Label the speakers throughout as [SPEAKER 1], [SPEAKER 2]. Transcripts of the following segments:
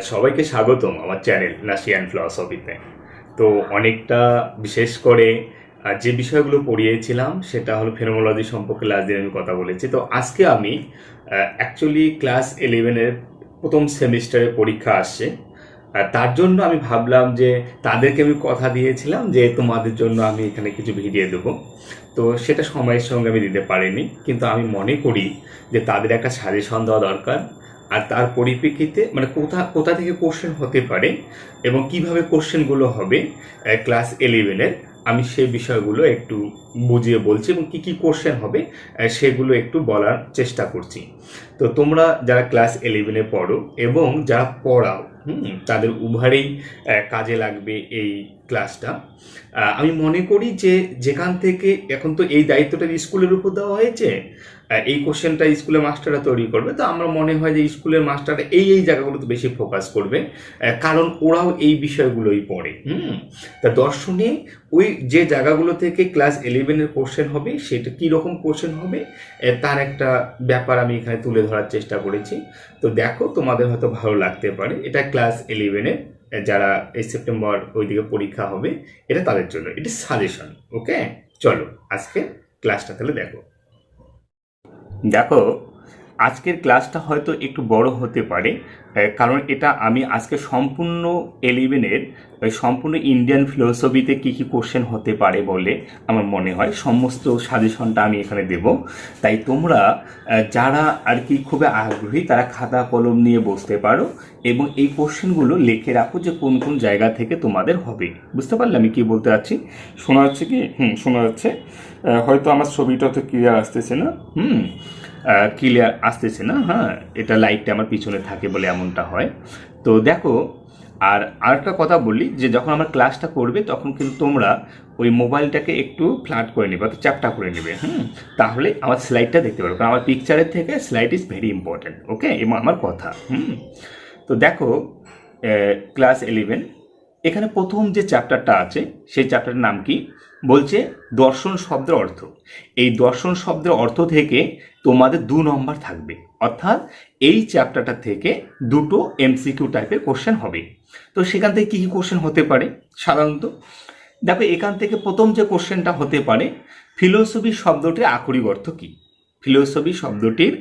[SPEAKER 1] সবাইকে স্বাগতম আমার চ্যানেল নাসিয়ান ফিলসফিতে। তো অনেকটা বিশেষ করে যে বিষয়গুলো পড়িয়েছিলাম সেটা হলো ফেনোমেনোলজি সম্পর্কে লাস্ট দিন আমি কথা বলেছি। তো আজকে আমি অ্যাকচুয়ালি ক্লাস 11-এর প্রথম সেমিস্টারে পরীক্ষা আসছে, তার জন্য আমি ভাবলাম যে তাদেরকে আমি কথা দিয়েছিলাম যে তোমাদের জন্য আমি এখানে কিছু ভিডিও দেবো। তো সেটা সময়ের সঙ্গে আমি দিতে পারিনি, কিন্তু আমি মনে করি যে তাদের একটা সাজেশন দেওয়া দরকার। আর তার পরিপ্রেক্ষিতে মানে কোথা কোথা থেকে কোশ্চেন হতে পারে এবং কিভাবে কোশ্চেনগুলো হবে ক্লাস 11-এর, আমি সেই বিষয়গুলো একটু বুঝিয়ে বলছি এবং কী কী কোশ্চেন হবে সেগুলো একটু বলার চেষ্টা করছি। তো তোমরা যারা ক্লাস 11-এ পড়ো এবং যারা পড়াও, তাদের উভয়েই কাজে লাগবে এই ক্লাসটা। আমি মনে করি যে যেখান থেকে এখন তো এই দায়িত্বটা স্কুলের উপর দেওয়া হয়েছে, এই কোশ্চেনটা স্কুলের মাস্টাররা তৈরি করবে। তো আমার মনে হয় যে স্কুলের মাস্টাররা এই জায়গাগুলোতে বেশি ফোকাস করবে, কারণ ওরাও এই বিষয়গুলোই পড়ে। তা দর্শনে ওই যে জায়গাগুলো থেকে ক্লাস 11-এর কোশ্চেন হবে সেটা কীরকম কোশ্চেন হবে তার একটা ব্যাপার আমি এখানে তুলে ধরার চেষ্টা করেছি। তো দেখো, তোমাদের হয়তো ভালো লাগতে পারে। এটা ক্লাস 11-এর যারা এই সেপ্টেম্বর ওইদিকে পরীক্ষা হবে, এটা তাদের জন্য, এটা সাজেশন। ওকে, চলো আজকে ক্লাসটা তাহলে দেখো। দেখো, আজকের ক্লাসটা হয়তো একটু বড় হতে পারে, কারণ এটা আমি আজকে সম্পূর্ণ 11-এর সম্পূর্ণ ইন্ডিয়ান ফিলোসফিতে কী কী কোশ্চেন হতে পারে বলে আমার মনে হয় সমস্ত সাজেশনটা আমি এখানে দেব। তাই তোমরা যারা আর কি খুবই আগ্রহী তারা খাতা কলম নিয়ে বসতে পারো এবং এই কোশ্চেনগুলো লিখে রাখো যে কোন কোন জায়গা থেকে তোমাদের হবে। বুঝতে পারলে আমি কি বলতে চাচ্ছি? শোনা যাচ্ছে কি? শোনা যাচ্ছে। হয়তো আমার ছবিটা তো ক্লিয়ার আসতেছে না। ক্লিয়ার আসতেছে না। হ্যাঁ, এটা লাইটটা আমার পিছনে থাকে বলে এমনটা হয়। তো দেখো, আর আরেকটা কথা বলি যে যখন আমার ক্লাসটা করবে তখন কিন্তু তোমরা ওই মোবাইলটাকে একটু ফ্ল্যাট করে নেবে, অর্থাৎ চ্যাপটা করে নেবে। তাহলে আমার স্লাইডটা দেখতে পারো, কারণ আমার পিকচারের থেকে স্লাইড ইজ ভেরি ইম্পর্ট্যান্ট। ওকে, এবং আমার কথা। তো দেখো, ক্লাস 11 এখানে প্রথম যে চ্যাপ্টারটা আছে সেই চ্যাপ্টারের নাম কি বলছে? দর্শন শব্দের অর্থ। এই দর্শন শব্দের অর্থ থেকে তোমাদের 2 নম্বর থাকবে, অর্থাৎ এই চ্যাপ্টারটা থেকে দুটো এমসিকিউ টাইপের কোশ্চেন হবে। তো সেখান থেকে কী কী কোশ্চেন হতে পারে সাধারণত? দেখো, এখান থেকে প্রথম যে কোশ্চেনটা হতে পারে, ফিলোসফি শব্দটির আক্ষরিক অর্থ কী? ফিলোসফি শব্দটির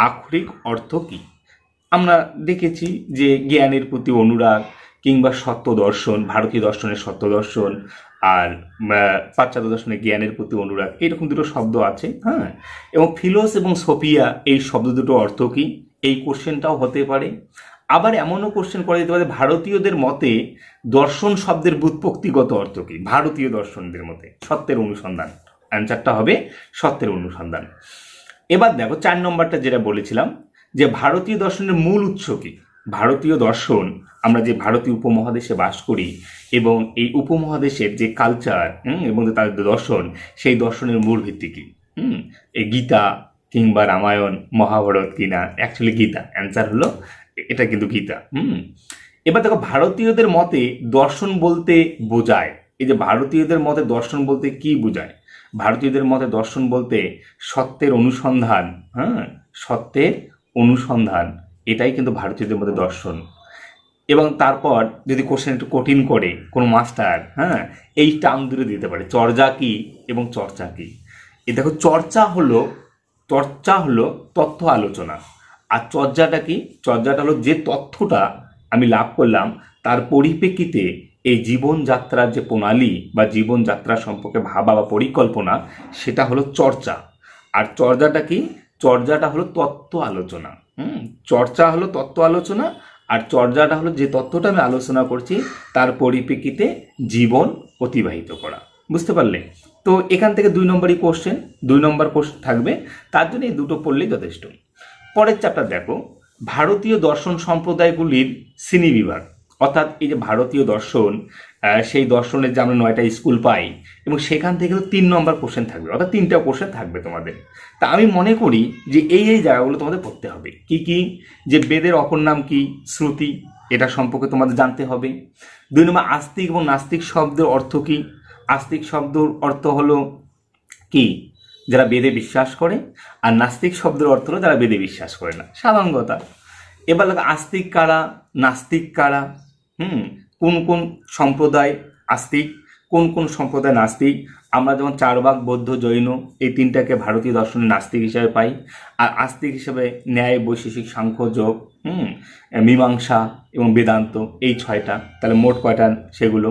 [SPEAKER 1] আক্ষরিক অর্থ কী? আমরা দেখেছি যে জ্ঞানের প্রতি অনুরাগ কিংবা সত্য দর্শন, ভারতীয় দর্শনের সত্য দর্শন আর পাশ্চাত্য দর্শনের জ্ঞানের প্রতি অনুরাগ, এরকম দুটো শব্দ আছে। এবং ফিলোস এবং সোফিয়া এই শব্দ দুটো অর্থ কী, এই কোশ্চেনটাও হতে পারে। আবার এমনও কোশ্চেন করা যেতে পারে, ভারতীয়দের মতে দর্শন শব্দের ব্যুৎপত্তিগত অর্থ কী? ভারতীয় দর্শনদের মতে সত্যের অনুসন্ধান, অ্যান্সারটা হবে সত্যের অনুসন্ধান। এবার দেখো 4 নম্বরটা যেটা বলেছিলাম যে ভারতীয় দর্শনের মূল উৎস কী? ভারতীয় দর্শন, আমরা যে ভারতীয় উপমহাদেশে বাস করি এবং এই উপমহাদেশের যে কালচার এবং তাদের দর্শন, সেই দর্শনের মূল ভিত্তি কী? এই গীতা কিংবা রামায়ণ মহাভারত কিনা? অ্যাকচুয়ালি গীতা, অ্যান্সার হলো এটা কিন্তু গীতা। এবার দেখো, ভারতীয়দের মতে দর্শন বলতে বোঝায়, এই যে ভারতীয়দের মতে দর্শন বলতে কি বোঝায়? ভারতীয়দের মতে দর্শন বলতে সত্যের অনুসন্ধান। সত্যের অনুসন্ধান, এটাই কিন্তু ভারতীয়দের মধ্যে দর্শন। এবং তারপর যদি কোশ্চেন একটু কঠিন করে কোনো মাস্টার, এই টার্ম দুটো দিতে পারে, চর্যা কি এবং চর্চা কি। এ দেখো, চর্চা হলো তথ্য আলোচনা, আর চর্যাটা কি? চর্যাটা হলো যে তথ্যটা আমি লাভ করলাম তার পরিপ্রেক্ষিতে এই জীবনযাত্রার যে প্রণালী বা জীবনযাত্রা সম্পর্কে ভাবা বা পরিকল্পনা, সেটা হলো চর্চা। আর চর্যাটা কি? চর্যাটা হলো তত্ত্ব আলোচনা। চর্চা হলো তত্ত্ব আলোচনা, আর চর্যাটা হলো যে তত্ত্বটা আমি আলোচনা করছি তার পরিপ্রেক্ষিতে জীবন অতিবাহিত করা। বুঝতে পারলে? তো এখান থেকে 2 নম্বরই কোশ্চেন, 2 নম্বর কোশ্চেন থাকবে, তার জন্য এই দুটো পড়লেই যথেষ্ট। পরের চ্যাপ্টার দেখো, ভারতীয় দর্শন সম্প্রদায়গুলির শ্রেণীবিভাগ। অর্থাৎ এই যে ভারতীয় দর্শন, সেই দর্শনের যে আমরা 9টা স্কুল পাই এবং সেখান থেকে 3 নম্বর কোশ্চেন থাকবে, অর্থাৎ 3টা কোশ্চেন থাকবে তোমাদের। তা আমি মনে করি যে এই জায়গাগুলো তোমাদের পড়তে হবে। কি কি? যে বেদের অপর নাম কি? শ্রুতি, এটা সম্পর্কে তোমাদের জানতে হবে। 2 নম্বর, আস্তিক এবং নাস্তিক শব্দের অর্থ কি? আস্তিক শব্দের অর্থ হলো কি? যারা বেদে বিশ্বাস করে, আর নাস্তিক শব্দের অর্থ হলো যারা বেদে বিশ্বাস করে না, সাধারণ কথা। এবার লাগে আস্তিক কারা, নাস্তিক কারা, কোন কোন সম্প্রদায় আস্তিক, কোন কোন সম্প্রদায় নাস্তিক। আমরা যেমন চারবাক, বৌদ্ধ, জৈন এই তিনটাকে ভারতীয় দর্শনের নাস্তিক হিসেবে পাই। আর আস্তিক হিসেবে ন্যায়, বৈশেষিক, সাংখ্য, যোগ, মীমাংসা এবং বেদান্ত, এই 6টা। তাহলে মোট কয়টা সেগুলো।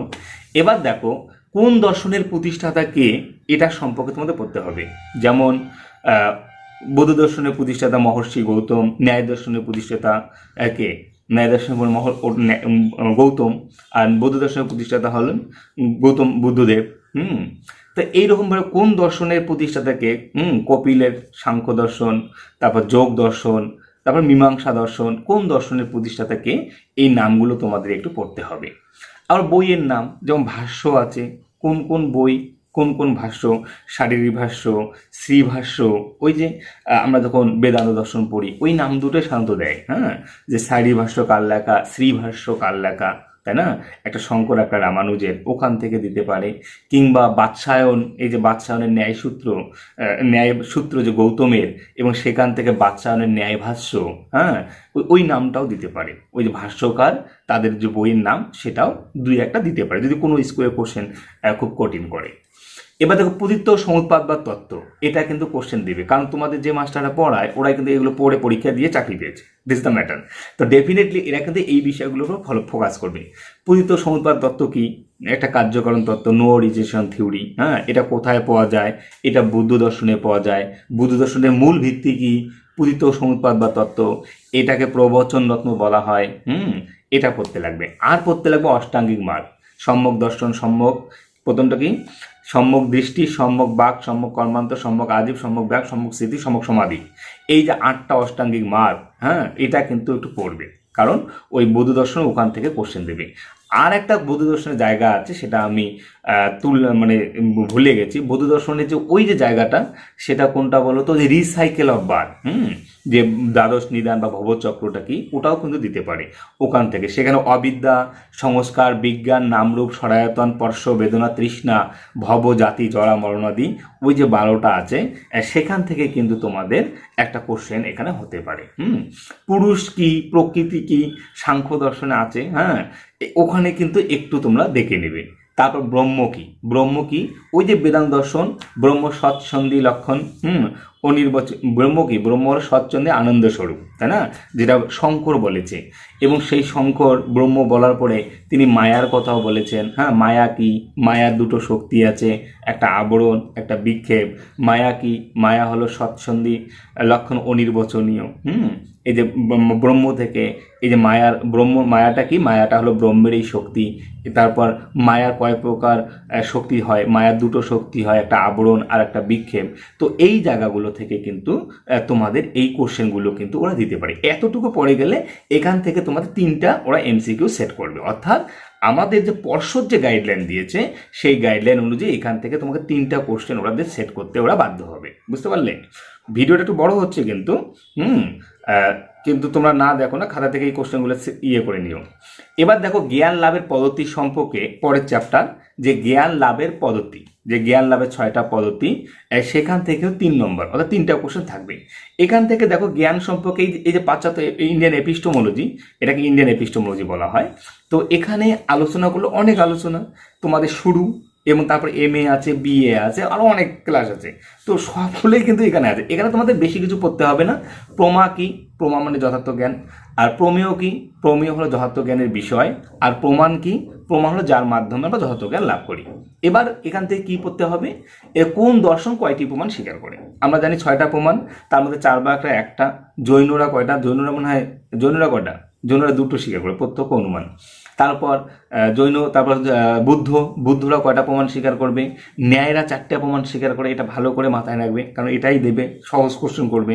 [SPEAKER 1] এবার দেখো কোন দর্শনের প্রতিষ্ঠাতা কে, এটা সম্পর্কে তোমাদের পড়তে হবে। যেমন বৌদ্ধ দর্শনের প্রতিষ্ঠাতা মহর্ষি গৌতম, ন্যায় দর্শনের প্রতিষ্ঠাতা কে, ন্যায় দর্শন গৌতম, আর বৌদ্ধ দর্শনের প্রতিষ্ঠাতা হলেন গৌতম বুদ্ধদেব। তো এইরকমভাবে কোন দর্শনের প্রতিষ্ঠাতাকে, কপিলের সাংখ্য দর্শন, তারপর যোগ দর্শন, তারপর মীমাংসা দর্শন, কোন দর্শনের প্রতিষ্ঠাতাকে, এই নামগুলো তোমাদের একটু পড়তে হবে। আবার বইয়ের নাম, যেমন ভাষ্য আছে, কোন কোন বই, কোন কোন ভাষ্য, শারীরিক ভাষ্য, শ্রীভাষ্য, ওই যে আমরা যখন বেদান্ত দর্শন পড়ি ওই নাম দুটোই সাধারণত দেয়, যে শারীরিক ভাষ্য কার লেখা, শ্রীভাষ্য কার লেখা, তাই না, একটা শঙ্কর একটা রামানুজের, ওখান থেকে দিতে পারে। কিংবা বাৎসায়ন, এই যে বাৎসায়নের ন্যায় সূত্র যে গৌতমের, এবং সেখান থেকে বাৎসায়নের ন্যায় ভাষ্য, ওই নামটাও দিতে পারে। ওই যে ভাষ্যকার তাদের যে বইয়ের নাম সেটাও 2-1টা দিতে পারে, যদি কোনো স্কুলে কোশ্চেন খুব কঠিন করে। এবার দেখো প্রতীত্ব, সমুৎপাদ বা তত্ত্ব, এটা কিন্তু কোশ্চেন দিবে, কারণ তোমাদের যে মাস্টাররা পড়ায় ওরাই কিন্তু এগুলো পড়ে পরীক্ষা দিয়ে চাকরি পেয়েছে। This the matter. তো ডেফিনেটলি এরা কিন্তু এই বিষয়গুলোর উপর ফোকাস করবে। প্রতীত্ব সমুৎপাদ তত্ত্ব কি, একটা কার্যকরণ তত্ত্ব, নো অরিজিনেশন থিওরি। এটা কোথায় পাওয়া যায়, এটা বৌদ্ধ দর্শনে পাওয়া যায়। বৌদ্ধ দর্শনের মূল ভিত্তি কি, প্রতীত্ব সমুৎপাদ বা তত্ত্ব, এটাকে প্রবচন রত্ন বলা হয়। এটা পড়তে লাগবে। আর পড়তে লাগবে অষ্টাঙ্গিক মার্গ, সম্যক দর্শন, সম্যক, প্রথমটা কি, সম্যক দৃষ্টি, সম্যক বাক, সম্যক কর্মান্তর, সম্যক আজীব, সম্যক ব্যাগ, সম্যক স্মৃতি, সম্যক সমাধি। এই যে 8টা অষ্টাঙ্গিক মার্গ, এটা কিন্তু একটু পড়বে, কারণ ওই বৌদ্ধ দর্শন ওখান থেকে কোশ্চেন দেবে। আর একটা বৌদ্ধ দর্শনের জায়গা আছে, সেটা আমি ভুলে গেছি। বৌদ্ধ দর্শনের যে ওই যে জায়গাটা, সেটা কোনটা বলো তো, যে রিসাইকেল অফ বার্থ, যে দ্বাদশ নিদান বা ভবচক্রটা কি, ওটাও কিন্তু দিতে পারে ওখান থেকে। সেখানে অবিদ্যা, সংস্কার, বিজ্ঞান, নামরূপ, সরায়তন, স্পর্শ, বেদনা, তৃষ্ণা, ভব, জাতি, জরা, মরণাদি, ওই যে 12টা আছে, সেখান থেকে কিন্তু তোমাদের একটা কোশ্চেন এখানে হতে পারে। পুরুষ কি, প্রকৃতি কি, সাংখ্য দর্শনে আছে, ওখানে কিন্তু একটু তোমরা দেখে নেবে। তারপর ব্রহ্ম কি, ব্রহ্ম কি, ওই যে বেদান্ত দর্শন, ব্রহ্ম সৎসন্ধি লক্ষণ, অনির্বচন, ব্রহ্ম কি, ব্রহ্ম হল সৎসন্ধি আনন্দ স্বরূপ, তাই না, যেটা শঙ্কর বলেছে। এবং সেই শঙ্কর ব্রহ্ম বলার পরে তিনি মায়ার কথাও বলেছেন। মায়া কি, মায়ার 2টো শক্তি আছে, একটা আবরণ, একটা বিক্ষেপ। মায়া কি, মায়া হলো সৎসন্ধি লক্ষণ, অনির্বচনীয়। এই যে ব্রহ্ম থেকে, এই যে মায়াটা কি, মায়াটা হলো ব্রহ্মের এই শক্তি। তারপর মায়ার কয় প্রকার শক্তি হয়, মায়ার 2টো শক্তি হয়, একটা আবরণ আর একটা বিক্ষেপ। তো এই জায়গাগুলো থেকে কিন্তু তোমাদের এই কোশ্চেনগুলো কিন্তু ওরা দিতে পারে। এতটুকু পড়ে গেলে এখান থেকে তোমাদের 3টা ওরা এমসিকিউ সেট করবে। অর্থাৎ আমাদের যে পর্ষদ যে গাইডলাইন দিয়েছে, সেই গাইডলাইন অনুযায়ী এখান থেকে তোমাকে 3টা কোশ্চেন ওরাদের সেট করতে ওরা বাধ্য হবে। বুঝতে পারলে? ভিডিওটা একটু বড় হচ্ছে কিন্তু তোমরা না দেখো না, খাতা থেকে এই কোশ্চেনগুলো করে নিও। এবার দেখো জ্ঞান লাভের পদ্ধতি সম্পর্কে পরের চ্যাপ্টার, যে জ্ঞান লাভের পদ্ধতি, যে জ্ঞান লাভের 6টা পদ্ধতি, সেখান থেকেও 3 নম্বর, অর্থাৎ 3টা কোশ্চেন থাকবে। এখান থেকে দেখো জ্ঞান সম্পর্কে এই যে পাশ্চাত্য ইন্ডিয়ান এপিস্টোমোলজি, এটাকে ইন্ডিয়ান এপিস্টোমোলজি বলা হয়। তো এখানে আলোচনা করলো অনেক আলোচনা, তোমাদের শুরু, এবং তারপর MA আছে, BA আছে, আরও অনেক ক্লাস আছে। তো সবগুলোই কিন্তু এখানে আছে। এখানে তোমাদের বেশি কিছু পড়তে হবে না। প্রমা কি, প্রমা মানে যথার্থ জ্ঞান। আর প্রমেয় কি, প্রমেয় হলো যথার্থ জ্ঞানের বিষয়। আর প্রমাণ কি, প্রমাণ হলো যার মাধ্যমে আমরা যথার্থ জ্ঞান লাভ করি। এবার এখান থেকে কি পড়তে হবে, কোন দর্শন কয়টি প্রমাণ স্বীকার করে। আমরা জানি 6টা প্রমাণ, তার মধ্যে 4 ভাগটা একটা। জৈনরা কয়টা, জৈনরা মনে হয়, জৈনরা কয়টা, জৈনরা 2টো স্বীকার করে, প্রত্যক্ষ অনুমান। তারপর তারপর বুদ্ধরা কয়টা প্রমাণ স্বীকার করবে, ন্যায়রা 4টা প্রমাণ স্বীকার করে। এটা ভালো করে মাথায় রাখবে, কারণ এটাই দেবে, সহজ কোশ্চেন করবে।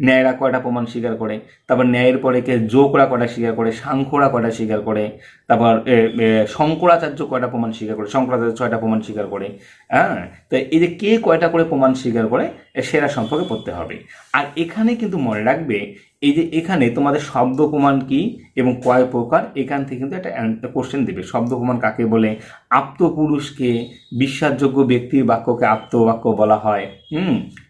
[SPEAKER 1] ন্যায়রা কয়টা প্রমাণ স্বীকার করে, তারপর ন্যায়ের পরে যোগরা কয়টা স্বীকার করে, সাংখ্যরা কয়টা স্বীকার করে, তারপর শঙ্করাচার্য কয়টা প্রমাণ স্বীকার করে, শঙ্করাচার্য 6টা প্রমাণ স্বীকার করে। তো এই যে কে কয়টা করে প্রমাণ স্বীকার করে, সেরা সম্পর্কে পড়তে হবে। আর এখানে কিন্তু মনে রাখবে, এই যে এখানে তোমাদের শব্দ প্রমাণ কি এবং কয় প্রকার, এখান থেকে কিন্তু একটা কোশ্চেন দেবে। শব্দ প্রমাণ কাকে বলে, আপ্তপুরুষকে, বিশ্বাসযোগ্য ব্যক্তির বাক্যকে আপ্তবাক্য বলা হয়,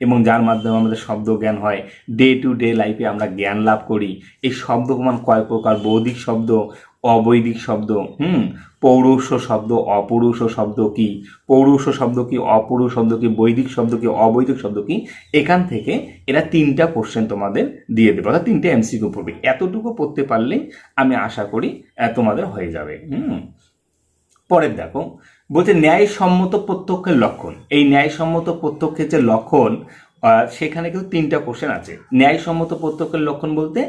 [SPEAKER 1] এবং যার মাধ্যমে আমাদের শব্দ জ্ঞান হয়, ডে টু ডে লাইফে আমরা জ্ঞান লাভ করি। এই শব্দ প্রমাণ কয় প্রকার, বৌদ্ধিক শব্দ, অবৈদিক শব্দ, পৌরুষ শব্দ, অপৌরুষ শব্দ কি, পৌরুষ শব্দ কি, অপৌরুষ শব্দ কি, বৈদিক শব্দ কি, অবৈদিক শব্দ কি। এখান থেকে এরা 3টা কোশ্চেন তোমাদের দিয়ে দেবে, অর্থাৎ 3টে এমসিকিউ পড়বে। এতটুকু পড়তে পারলেই আমি আশা করি তোমাদের হয়ে যাবে। পরের দেখো, বলছে ন্যায়সম্মত প্রত্যক্ষের লক্ষণ। এই ন্যায়সম্মত প্রত্যক্ষের যে লক্ষণ, সেখানে কিন্তু 3টা কোশ্চেন আছে। ন্যায়সম্মত প্রত্যক্ষের লক্ষণ বলতে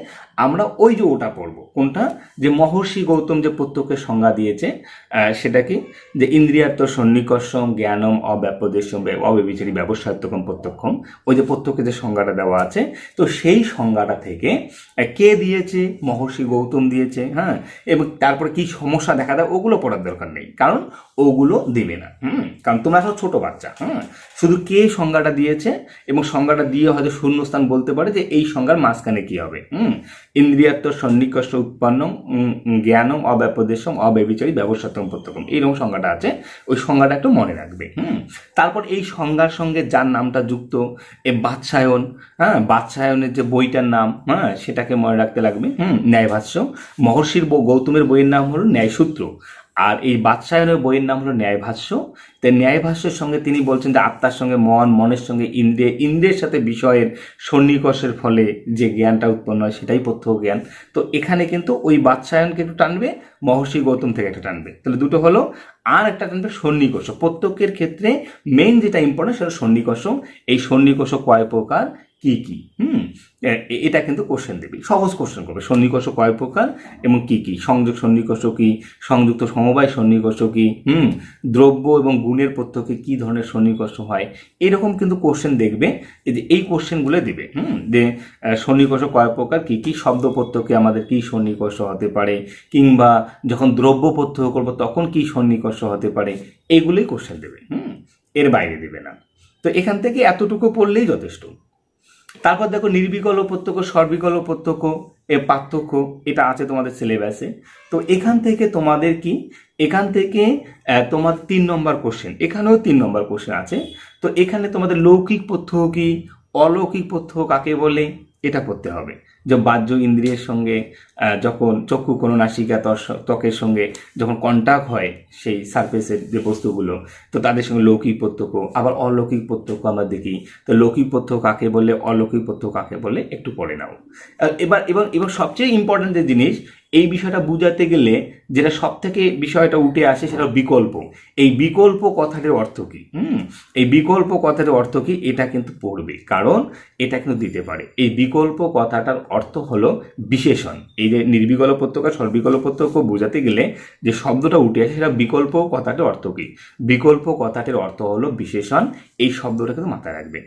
[SPEAKER 1] আমরা ওই যে ওটা পড়বো, কোনটা, যে মহর্ষি গৌতম যে প্রত্যক্ষের সংজ্ঞা দিয়েছে, সেটা কি, যে ইন্দ্রিয়ার্থ সন্নিকর্ষম জ্ঞানম অব্যাপদেশম অব্যভিচারী ব্যবসায়ত্মকম প্রত্যক্ষম, ওই যে প্রত্যক্ষের যে সংজ্ঞাটা দেওয়া আছে, তো সেই সংজ্ঞাটা থেকে কে দিয়েছে, মহর্ষি গৌতম দিয়েছে। এবং তারপরে কি সমস্যা দেখা দেয় ওগুলো পড়ার দরকার নেই, কারণ ওগুলো দেবে না। কারণ তোমরা সব ছোট বাচ্চা। শুধু কে সংজ্ঞাটা দিয়েছে এবং সংজ্ঞাটা দিয়ে হয়তো শূন্যস্থান বলতে পারে যে এই সংজ্ঞার মাঝখানে কি হবে। ইন্দ্রিয়ার্থ সন্নিকর্ষ উৎপন্ন জ্ঞানম অব্যাপদেশম অব্যভিচারী ব্যবসাত্মক প্রত্যক্ষম, এইরকম সংজ্ঞাটা আছে, ওই সংজ্ঞাটা একটু মনে রাখবে। তারপর এই সংজ্ঞার সঙ্গে যার নামটা যুক্ত, এ বাৎসায়ন, বাৎসায়নের যে বইটার নাম, সেটাকে মনে রাখতে লাগবে। ন্যায়ভাষ্য, মহর্ষির গৌতমের বইয়ের নাম হলো ন্যায়সূত্র, আর এই বাৎসায়নের বইয়ের নাম হলো ন্যায়ভাষ্য। তাই ন্যায়ভাষ্যের সঙ্গে তিনি বলছেন যে আত্মার সঙ্গে মন, মনের সঙ্গে ইন্দ্রিয়, ইন্দ্রিয়ের সাথে বিষয়ের সন্নিকর্ষের ফলে যে জ্ঞানটা উৎপন্ন হয় সেটাই প্রত্যক্ষ জ্ঞান। তো এখানে কিন্তু ওই বাৎসায়নকে একটু টানবে, মহর্ষি গৌতম থেকে একটা টানবে, তাহলে দুটো হলো। আর একটা টানবে সন্নিকর্ষ। প্রত্যক্ষের ক্ষেত্রে মেইন যেটা ইম্পর্টেন্ট সেটা সন্নিকর্ষ। এই সন্নিকর্ষ কয় প্রকার, কি কি, এটা কিন্তু কোশ্চেন দেবে, সহজ কোশ্চেন করবে। সন্নিকর্ষ কয় প্রকার এবং কি কি, সংযোগ সন্নিকর্ষ কি, সংযুক্ত সমবায় সন্নিকর্ষ কি, দ্রব্য এবং গুণের প্রত্যক্ষে কি ধরনের সন্নিকর্ষ হয়, এরকম কিন্তু কোশ্চেন দেখবে। এই কোশ্চেনগুলো দেবে, যে সন্নিকর্ষ কয় প্রকার, কি কি, শব্দ প্রত্যক্ষে আমাদের কি সন্নিকর্ষ হতে পারে, কিংবা যখন দ্রব্য প্রত্যক্ষ করবো তখন কি সন্নিকর্ষ হতে পারে, এগুলোই কোশ্চেন দেবে, এর বাইরে দেবে না। তো এখান থেকে এতটুকু পড়লেই যথেষ্ট। তারপর দেখো নির্বিকল্প প্রত্যক্ষ, সর্বিকল্প প্রত্যক্ষ, এর পার্থক্য, এটা আছে তোমাদের সিলেবাসে। তো এখান থেকে তোমাদের কি, এখান থেকে তোমার 3 নম্বর কোশ্চেন, এখানেও 3 নম্বর কোশ্চেন আছে। তো এখানে তোমাদের লৌকিক প্রত্যক্ষ কি, অলৌকিক প্রত্যক্ষ কাকে বলে, এটা পড়তে হবে। যে বাহ্য ইন্দ্রিয়ের সঙ্গে যখন চক্ষু কোন নাসিকা ত্বকের সঙ্গে যখন কন্টাক্ট হয় সেই সারফেসের যে বস্তুগুলো, তো তাদের সঙ্গে লৌকিক প্রত্যক্ষ, আবার অলৌকিক প্রত্যক্ষ আমরা দেখি। তো লৌকিক প্রত্যক্ষ কাকে বলে, অলৌকিক প্রত্যক্ষ কাকে বলে, একটু পড়ে নাও। এবার সবচেয়ে ইম্পর্টেন্ট যে জিনিস, এই বিষয়টা বুঝাতে গেলে যেটা সব থেকে বিষয়টা উঠে আসে সেটা বিকল্প। এই বিকল্প কথাটির অর্থ কি, এই বিকল্প কথাটির অর্থ কি, এটা কিন্তু পড়বে, কারণ এটা কিন্তু দিতে পারে। এই বিকল্প কথাটার অর্থ হলো বিশেষণ। এই যে নির্বিকল্প প্রত্যক্ষ, সর্বিকল্প প্রত্যক্ষ বোঝাতে গেলে যে শব্দটা উঠে আসে সেটা বিকল্প কথাটির অর্থ কি, বিকল্প কথাটির অর্থ হলো বিশেষণ। এই শব্দটা কিন্তু মাথায় রাখবে।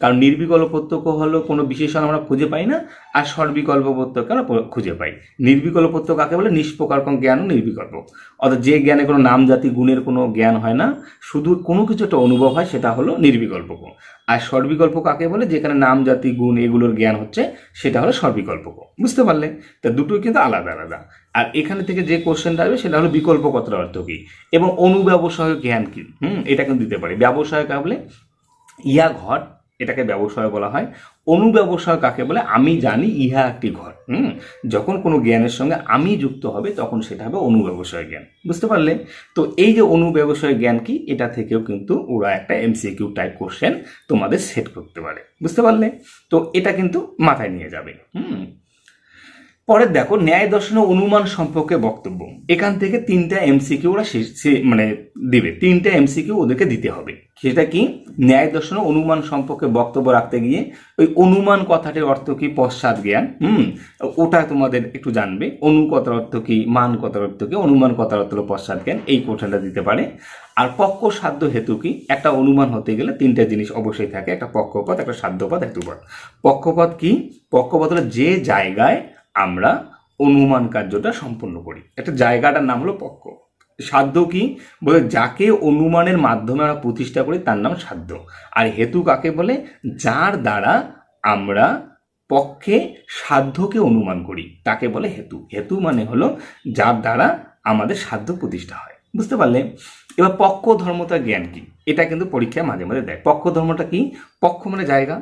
[SPEAKER 1] কারণ নির্বিকল্প প্রত্যক্ষ হলো কোনো বিশেষণ আমরা খুঁজে পাই না, আর সর্বিকল্প প্রত্যক্ষ আমরা খুঁজে পাই। নির্বিকল্প প্রত্যক্ষ কাকে বলে, নিষ্প্রকারকম জ্ঞান নির্বিকল্প, অর্থাৎ যে জ্ঞানে কোনো নাম জাতি গুণের কোনো জ্ঞান হয় না, শুধু কোনো কিছু একটা অনুভব হয়, সেটা হলো নির্বিকল্প। আর সর্বিকল্প কাকে বলে, যেখানে নাম জাতি গুণ এগুলোর জ্ঞান হচ্ছে, সেটা হলো সর্বিকল্প। বুঝতে পারলে? তা দুটোই কিন্তু আলাদা আলাদা। আর এখানে থেকে যে কোশ্চেনটা আসবে সেটা হলো বিকল্প কথার অর্থ কি এবং অনুব্যবসায় জ্ঞান কি, এটা কিন্তু দিতে পারে। ব্যবসায় কাকে বলে, ইয়া ঘট, এটাকে ব্যবসায় বলা হয়। অনুব্যবসায় কাকে বলে, আমি জানি ইহা একটি ঘর। যখন কোনো জ্ঞানের সঙ্গে আমি যুক্ত হবে তখন সেটা হবে অনুব্যবসায় জ্ঞান। বুঝতে পারলে? তো এই যে অনুব্যবসায় জ্ঞান কি, এটা থেকেও কিন্তু ওরা একটা এমসিকিউ টাইপ কোশ্চেন তোমাদের সেট করতে পারে। বুঝতে পারলে? তো এটা কিন্তু মাথায় নিয়ে যাবে। পরের দেখো, ন্যায় দর্শন ও অনুমান সম্পর্কে বক্তব্য। এখান থেকে 3টা এমসিকিউ ওরা মানে দিবে, 3টা এমসিকিউ ওদেরকে দিতে হবে। সেটা কি, ন্যায় দর্শন ও অনুমান সম্পর্কে বক্তব্য রাখতে গিয়ে ওই অনুমান কথাটির অর্থ কি, পশ্চাৎ জ্ঞান, ওটা তোমাদের একটু জানবে। অনু কথার অর্থ কি, মান কথার অর্থ কি, অনুমান কথার অর্থ হলো পশ্চাৎ জ্ঞান, এই কোশ্চেনটা দিতে পারে। আর পক্ষ সাধ্য হেতু কি, একটা অনুমান হতে গেলে 3টা জিনিস অবশ্যই থাকে, একটা পক্ষপথ, একটা সাধ্যপথ, হেতুপথ। পক্ষপথ কি, পক্ষপথ হলো যে জায়গায় আমরা অনুমান কার্যটা সম্পন্ন করি, একটা জায়গাটার নাম হলো পক্ষ। সাধ্য কি বলে, যাকে অনুমানের মাধ্যমে আমরা প্রতিষ্ঠা করি তার নাম সাধ্য। আর হেতু কাকে বলে, যার দ্বারা আমরা পক্ষে সাধ্যকে অনুমান করি তাকে বলে হেতু। হেতু মানে হলো যার দ্বারা আমাদের সাধ্য প্রতিষ্ঠা হয়। বুঝতে পারলে? এবার পক্ষ ধর্মতার জ্ঞান কি, এটা কিন্তু পরীক্ষায় মাঝে মাঝে দেয়। পক্ষ ধর্মটা কি? পক্ষ মানে জায়গা,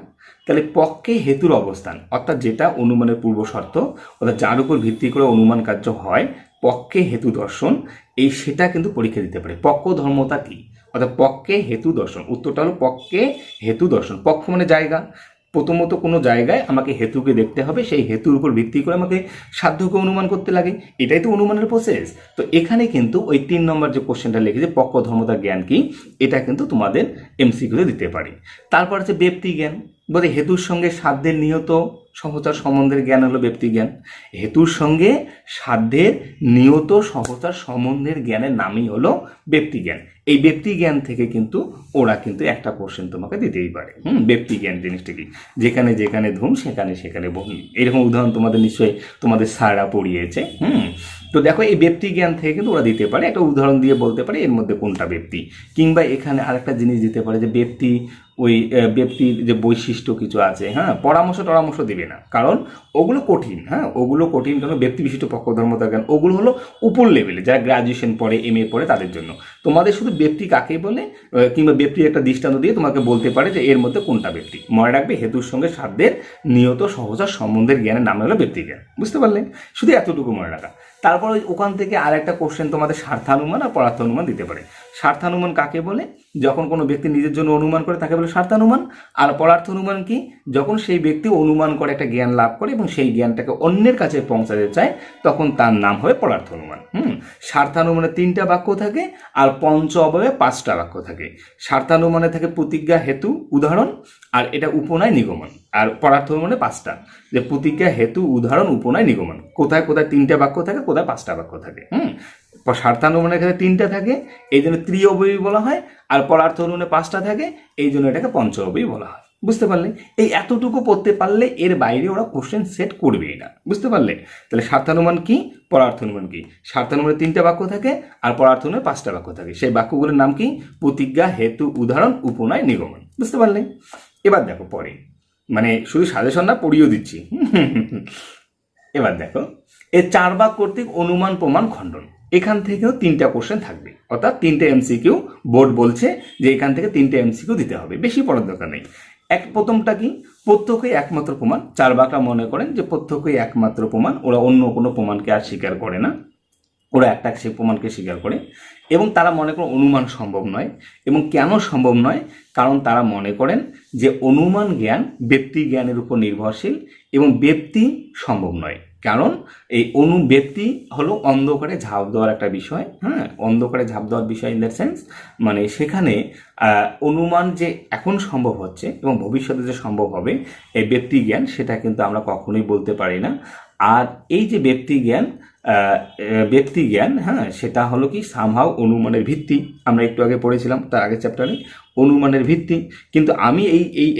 [SPEAKER 1] তাহলে পক্ষে হেতুর অবস্থান, অর্থাৎ যেটা অনুমানের পূর্ব শর্ত, অর্থাৎ যার উপর ভিত্তি করে অনুমান কার্য হয়, পক্ষে হেতু দর্শন, এই সেটা কিন্তু পরীক্ষা দিতে পারে। পক্ষ ধর্মতা কি, অর্থাৎ পক্ষে হেতু দর্শন, উত্তরটা হলো পক্ষে হেতু দর্শন। পক্ষ মানে জায়গা, প্রথমত কোনো জায়গায় আমাকে হেতুকে দেখতে হবে, সেই হেতুর উপর ভিত্তি করে আমাকে সাধ্যকে অনুমান করতে লাগে, এটাই তো অনুমানের প্রসেস। তো এখানে কিন্তু ওই 3 নম্বর যে কোশ্চেনটা লিখেছে পক্ষ ধর্মতার জ্ঞান কি, এটা কিন্তু তোমাদের এমসিকিউতে দিতে পারে। তারপর হচ্ছে ব্যক্তি জ্ঞান, বলতে হেতুর সঙ্গে সাধ্যের নিয়ত সহচার সম্বন্ধের জ্ঞান হলো ব্যক্তি জ্ঞান। হেতুর সঙ্গে সাধ্যের নিয়ত সহচার সম্বন্ধের জ্ঞানের নামই হলো ব্যক্তি জ্ঞান। এই ব্যক্তি জ্ঞান থেকে কিন্তু ওরা কিন্তু একটা কোশ্চেন তোমাকে দিতেই পারে। ব্যক্তি জ্ঞান জিনিসটা কি, যেখানে যেখানে ধুম সেখানে সেখানে বমি, এরকম উদাহরণ তোমাদের নিশ্চয়ই তোমাদের স্যাররা পড়িয়েছে। তো দেখো এই ব্যক্তি জ্ঞান থেকে কিন্তু ওরা দিতে পারে, একটা উদাহরণ দিয়ে বলতে পারে এর মধ্যে কোনটা ব্যক্তি, কিংবা এখানে আরেকটা জিনিস দিতে পারে যে ব্যক্তি, ওই ব্যক্তির যে বৈশিষ্ট্য কিছু আছে, পরামর্শ দিবে না, কারণ ওগুলো কঠিন। ওগুলো কঠিন, কারণ ব্যক্তি বিশিষ্ট পক্ষ ধর্মতা জ্ঞান ওগুলো হলো উপর লেভেলে, যারা গ্রাজুয়েশন পড়ে, MA পড়ে তাদের জন্য। তোমাদের শুধু ব্যক্তি কাকে বলে, কিংবা ব্যক্তির একটা দৃষ্টান্ত দিয়ে তোমাকে বলতে পারে যে এর মধ্যে কোনটা ব্যক্তি। মনে রাখবে হেতুর সঙ্গে সাধ্যের নিয়ত সহচার সম্বন্ধের জ্ঞানের নাম হলো ব্যক্তি জ্ঞান। বুঝতে পারলে? শুধু এতটুকু মনে রাখা। তারপর ওখান থেকে আর একটা কোশ্চেন তোমাদের স্বার্থানুমান আর পরার্থানুমান দিতে পারে। স্বার্থানুমান কাকে বলে, যখন কোনো ব্যক্তি নিজের জন্য অনুমান করে তাকে বলে স্বার্থানুমান। আর পরার্থ অনুমান কি, যখন সেই ব্যক্তি অনুমান করে একটা জ্ঞান লাভ করে এবং সেই জ্ঞানটাকে অন্যের কাছে পৌঁছাতে চায়, তখন তার নাম হবে পরার্থ অনুমান। স্বার্থানুমানে 3টা বাক্য থাকে আর পঞ্চ অবয়বে 5টা বাক্য থাকে। স্বার্থানুমানে থাকে প্রতিজ্ঞা, হেতু, উদাহরণ, আর এটা উপনয়, নিগমন। আর পরার্থ অনুমানে 5টা, যে প্রতিজ্ঞা, হেতু, উদাহরণ, উপনয়, নিগমন। কোথায় কোথায় 3টা বাক্য থাকে, কোথায় 5টা বাক্য থাকে। স্বার্থানুমানের ক্ষেত্রে 3টা থাকে, এই জন্য ত্রি-অবয়বী বলা হয়। আর পরার্থ অনুমানে 5টা থাকে, এই জন্য এটাকে পঞ্চ অবয়বী বলা হয়। বুঝতে পারলে? এই এতটুকু পড়তে পারলে এর বাইরে ওরা কোশ্চেন সেট করবেই না। বুঝতে পারলে? তাহলে স্বার্থানুমান কি, পরার্থ অনুমান কি। স্বার্থানুমানে 3টা বাক্য থাকে আর পরার্থ অনুমানে 5টা বাক্য থাকে। সেই বাক্যগুলোর নাম কি? প্রতিজ্ঞা, হেতু, উদাহরণ, উপনয়, নিগমন। বুঝতে পারলে? এবার দেখো পরে, মানে শুধু সাজেশন না, পড়িয়েও দিচ্ছি। এবার দেখো এর 4 ভাগ কর্তৃক অনুমান, প্রমাণ, খণ্ডন, এখান থেকেও 3টা কোশ্চেন থাকবে, অর্থাৎ 3টে MCQ বোর্ড বলছে যে এখান থেকে 3টে MCQ দিতে হবে, বেশি পড়ার দরকার নেই। প্রথমটা কি, প্রত্যক্ষই একমাত্র প্রমাণ। 4 ভাগটা মনে করেন যে প্রত্যক্ষই একমাত্র প্রমাণ, ওরা অন্য কোনো প্রমাণকে আর স্বীকার করে না, ওরা একটা সেই প্রমাণকে স্বীকার করে। এবং তারা মনে করেন অনুমান সম্ভব নয়। এবং কেন সম্ভব নয়? কারণ তারা মনে করেন যে অনুমান জ্ঞান ব্যক্তি জ্ঞানের উপর নির্ভরশীল এবং ব্যক্তি সম্ভব নয়। কারণ এই ব্যক্তি হলো অন্ধকারে ঝাঁপ দেওয়ার একটা বিষয়। অন্ধকারে ঝাঁপ দেওয়ার বিষয় ইন দ্যাট সেন্স, মানে সেখানে অনুমান যে এখন সম্ভব হচ্ছে এবং ভবিষ্যতে যে সম্ভব হবে, এই ব্যক্তি জ্ঞান, সেটা কিন্তু আমরা কখনোই বলতে পারি না। আর এই যে ব্যক্তি জ্ঞান, সেটা হলো কি সামহাও অনুমানের ভিত্তি। আমরা একটু আগে পড়েছিলাম তার আগের চ্যাপ্টারে, অনুমানের ভিত্তি। কিন্তু আমি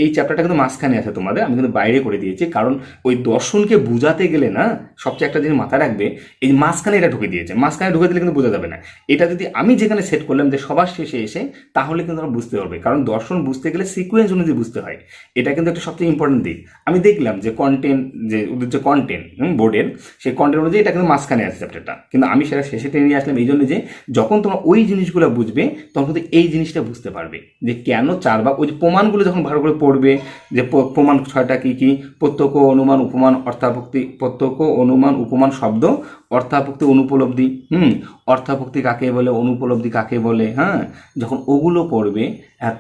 [SPEAKER 1] এই চ্যাপ্টারটা কিন্তু মাঝখানে আছে তোমাদের, আমি কিন্তু বাইরে করে দিয়েছি, কারণ ওই দর্শনকে বোঝাতে গেলে না, সবচেয়ে একটা জিনিস মাথায় রাখবে, এই মাঝখানে এটা ঢুকে দিয়েছে, মাঝখানে ঢুকে দিলে কিন্তু বোঝা যাবে না। এটা যদি আমি যেখানে সেট করলাম যে সবার শেষে এসে, তাহলে কিন্তু আমরা বুঝতে পারবে, কারণ দর্শন বুঝতে গেলে সিকোয়েন্স অনুযায়ী বুঝতে হয়। এটা কিন্তু একটা সবচেয়ে ইম্পর্টেন্ট দিক। আমি দেখলাম যে কন্টেন্ট, যে ওদের যে কন্টেন্ট বোর্ডের, সেই কন্টেন্ট অনুযায়ী এটা কিন্তু মাঝখানে আছে চ্যাপ্টারটা, কিন্তু আমি সেটা শেষে টেনে নিয়ে আসলাম এই জন্য যে যখন তোমরা ওই জিনিসগুলো বুঝবে তখন কিন্তু এই জিনিসটা বুঝতে পারবে যে কেন 4 ভাগ। ওই যে প্রমাণগুলো যখন ভালো করে পড়বে, যে প্রমাণ 6টা কী কী, প্রত্যক্ষ, অনুমান, উপমান, অর্থাভক্তি। প্রত্যক্ষ, অনুমান, উপমান শব্দ, অর্থাভক্তি, অনুপলব্ধি। অর্থাভক্তি কাকে বলে, অনুপলব্ধি কাকে বলে, যখন ওগুলো পড়বে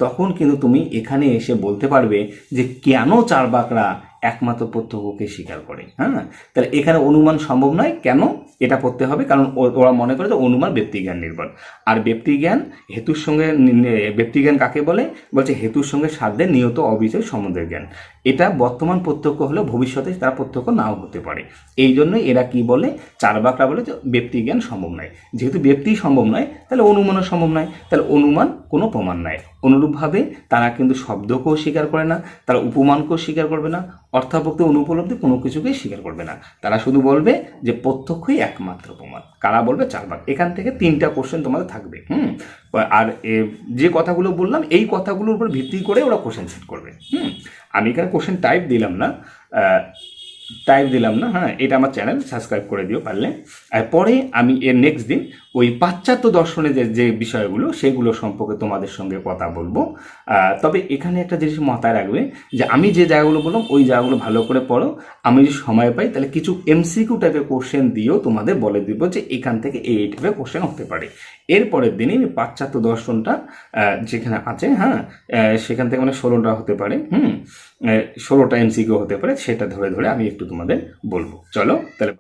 [SPEAKER 1] তখন কিন্তু তুমি এখানে এসে বলতে পারবে যে কেন 4 ভাগরা একমাত্র প্রত্যক্ষকে স্বীকার করে। তাহলে এখানে অনুমান সম্ভব নয়, কেন এটা পড়তে হবে, কারণ ওরা মনে করে যে অনুমান ব্যক্তিজ্ঞান নির্ভর। আর ব্যক্তিজ্ঞান হেতুর সঙ্গে, ব্যক্তিজ্ঞান কাকে বলে, বলছে হেতুর সঙ্গে সাধ্যের নিয়ত অবিচয় সম্বন্ধের জ্ঞান। এটা বর্তমান প্রত্যক্ষ হলেও ভবিষ্যতে তারা প্রত্যক্ষ নাও হতে পারে। এই জন্য এরা কি বলে, 4 ভাগরা বলে যে ব্যক্তিজ্ঞান সম্ভব নয়। যেহেতু ব্যক্তি সম্ভব নয়, তাহলে অনুমানও সম্ভব নয়, তাহলে অনুমান কোনো প্রমাণ নয়। অনুরূপভাবে তারা কিন্তু শব্দকেও স্বীকার করে না, তারা উপমানকেও স্বীকার করবে না, অর্থাভক্তি, অনুপলব্ধি কোনো কিছুকেই স্বীকার করবে না। তারা শুধু বলবে যে প্রত্যক্ষই একমাত্র প্রমাণ। কারা বলবে? 4 ভাগ। এখান থেকে 3টা কোশ্চেন তোমাদের থাকবে। আর যে কথাগুলো বললাম, এই কথাগুলোর উপর ভিত্তি করে ওরা কোশ্চেন সেট করবে। আমি এখানে কোশ্চেন টাইপ দিলাম না, টাইপ দিলাম না, হ্যাঁ, এটা আমার চ্যানেল, সাবস্ক্রাইব করে দিও পারলে। আর পরে আমি এর নেক্সট দিন ওই পাশ্চাত্য দর্শনের যে বিষয়গুলো সেগুলো সম্পর্কে তোমাদের সঙ্গে কথা বলবো। তবে এখানে একটা জিনিস মাথায় রাখবে যে আমি যে জায়গাগুলো বললাম ওই জায়গাগুলো ভালো করে পড়ো। আমি যদি সময় পাই তাহলে কিছু এমসিকিউ টাইপের কোশ্চেন দিয়েও তোমাদের বলে দিব যে এখান থেকে এই টাইপের কোশ্চেন হতে পারে। এরপরের দিনে আমি পাশ্চাত্য দর্শনটা যেখানে আছে, হ্যাঁ, সেখান থেকে মানে 16টা হতে পারে, 16টা এমসিকিউ হতে পারে, সেটা ধরে ধরে আমি একটু তোমাদের বলবো। চলো তাহলে।